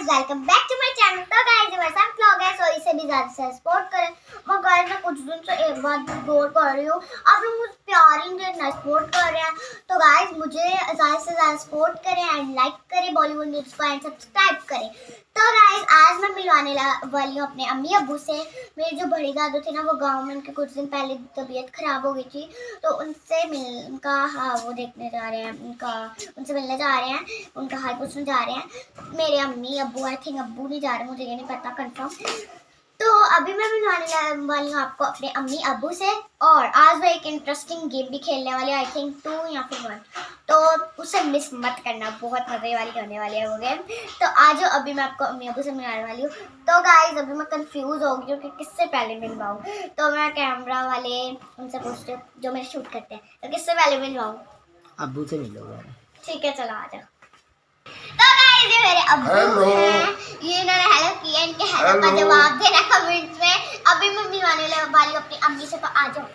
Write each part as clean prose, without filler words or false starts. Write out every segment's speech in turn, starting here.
Welcome back to my channel. तो guys हमारे साथ व्लॉग है, सो इसे भी ज़्यादा से सपोर्ट करें। और गाइस मैं कुछ दिन से एक बार गौर कर रही हूँ, आप लोग मुझे प्यार ही नहीं सपोर्ट कर रहे हैं। तो गाइस मुझे ज़्यादा से ज़्यादा सपोर्ट करें एंड लाइक करें बॉलीवुड न्यूज़ को एंड सब्सक्राइब करें। तो गाइस आज मैं मिलवाने वाली हूँ अपने अम्मी अब्बू से। मेरी जो बड़ी दादू थी ना, वो गाँव में उनके कुछ दिन पहले तबीयत खराब हो गई थी, तो उनसे उनका वो देखने जा रहे हैं, उनसे मिलने जा रहे हैं, उनका हाल पूछने जा रहे हैं। मेरे अम्मी अब्बू, आई थिंक अब्बू नहीं जा रहे, मुझे ये नहीं पता कंफर्म। तो अभी मैं मिलवाने वाली हूँ आपको अपने अम्मी अब्बू से, और आज मैं एक इंटरेस्टिंग गेम भी खेलने वाली, आई थिंक 2 या फिर 1, तो उसे मिस मत करना, बहुत मजे वाली होने वाली है वो गेम। तो आज अभी मैं आपको अम्मी अब्बू से मिलाने वाली हूँ। तो गाइस अभी मैं कंफ्यूज हो गई हूँ कि किससे पहले मिलवाऊँ, तो मैं कैमरा वाले उनसे पूछती हूँ जो मेरे शूट करते हैं, तो किससे पहले मिलवाऊँ? अब्बू से मिलोगे। ठीक है, चलो आ जाओ। तो गाइस ये मेरे अब्बू हैं, ये इन्होंने हेलो किया, इनके हेलो का जवाब देना कमेंट्स में। अभी मैं मिलवाने वाली हूँ अपनी अम्मी से, तो आ जाओ।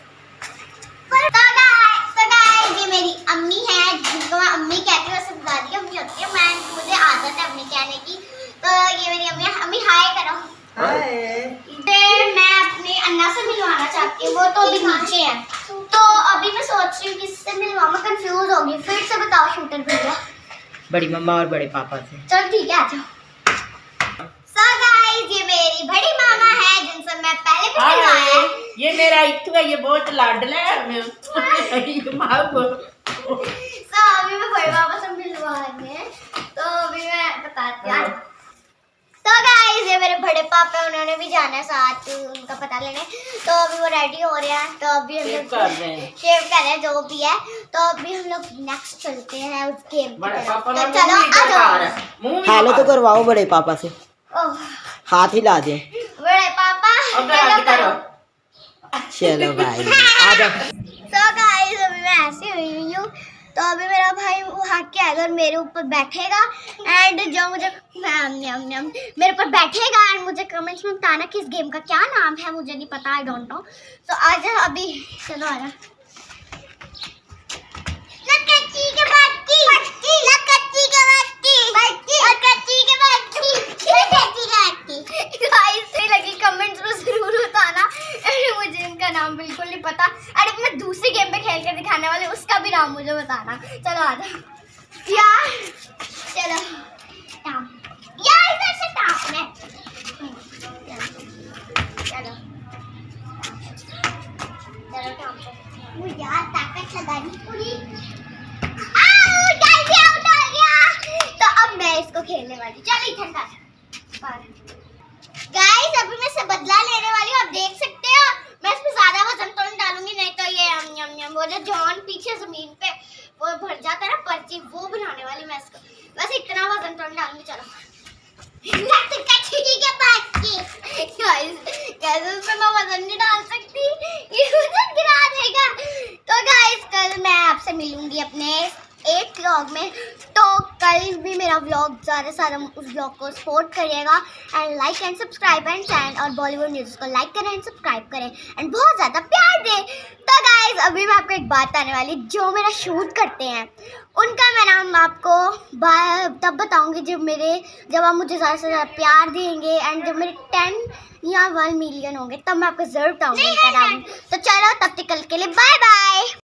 तो गाइस ये मेरी अम्मी है, जिनको मैं अम्मी कहती हूँ, वैसे दादी अम्मी होती है, मुझे आदत है अम्मी कहने की। तो ये मेरी अम्मी है। अम्मी हाय करो। हाय। मैं अपने अन्ना से मिलवाना चाहती हूँ, वो तो अभी नीचे है। तो अभी मैं सोच रही हूँ किससे मिलवाऊँ, मैं कंफ्यूज हो गई। फिर से बताओ शूटर भैया। बड़ी मम्मा और बड़े पापा से। चल ठीक है, आ जाओ। So guys ये मेरी बड़ी मामा है, जिनसे मैं पहले भी मिलवाया है। ये मेरा इत्तू है, ये बहुत लाडला है। So अभी मैं बड़े पापा से मिलवाने, तो अभी मैं बताती हूँ। तो गाइस ये मेरे बड़े पापा हैं, उन्होंने भी जाना है साथ उनका पता लेने। तो अभी वो रेडी हो रहे हैं, तो अभी हम लोग शेव कर रहे हैं जो भी है। तो अभी हम लोग नेक्स्ट चलते हैं उस गेम की तरफ। तो चलो आ जाओ। हेलो तो करवाओ बड़े पापा से, हाथ हिला दे। बड़े पापा हेलो करो। चलो भाई आ जाओ। तो गाइस अभी मैं ऐसी हुई हूँ, तो अभी मेरा भाई वहाँ के आएगा और मेरे ऊपर बैठेगा, एंड जो मुझे मेरे ऊपर बैठेगा एंड मुझे कमेंट्स में बताना कि इस गेम का क्या नाम है, मुझे नहीं पता, आई डोंट नो। तो आज अभी चलो आ जा। कमेंट्स में जरूर बताना, मुझे इनका नाम बिल्कुल नहीं पता। अरे मैं दूसरी गेम पे खेल कर दिखाने वाली, उसका भी नाम मुझे बताना। चलो आ जाओ यार, चलो यार इधर से टापने। चलो चलो टापो यार, ताकत लगानी पूरी। आउट आ गया। तो अब मैं इसको खेलने वाली, चल इधर का। गाइस अभी मैं से बदला लेने वाली हूँ, आप देख सकते हो। मैं इसमें ज्यादा वजन तो नहीं डालूंगी, नहीं तो ये वो जो जॉन पीछे जमीन पे वो भर जाता है ना पर्ची, वो बनाने वाली मैं इसको। बस इतना वजन तो नहीं डालूंगी। चलो गाइस उसमें मैं वजन नहीं डाल सकती, ये मुझे गिरा देगा। तो गाइस कल मैं आपसे मिलूंगी अपने एक व्लॉग में, तो कल भी मेरा व्लॉग ज़्यादा से ज़्यादा उस व्लॉग को सपोर्ट करिएगा and like and subscribe and channel और बॉलीवुड न्यूज़ को लाइक करें एंड सब्सक्राइब करें एंड बहुत ज़्यादा प्यार दें। तो गाइस अभी मैं आपको एक बात आने वाली, जो मेरा शूट करते हैं उनका मैं नाम आपको तब बताऊंगी जब आप मुझे ज़्यादा से ज़्यादा प्यार देंगे एंड जब मेरे 10 या 1 मिलियन होंगे, तब मैं आपको ज़रूर बताऊंगी उनका नाम। तो चलो तब तक कल के लिए बाय बाय।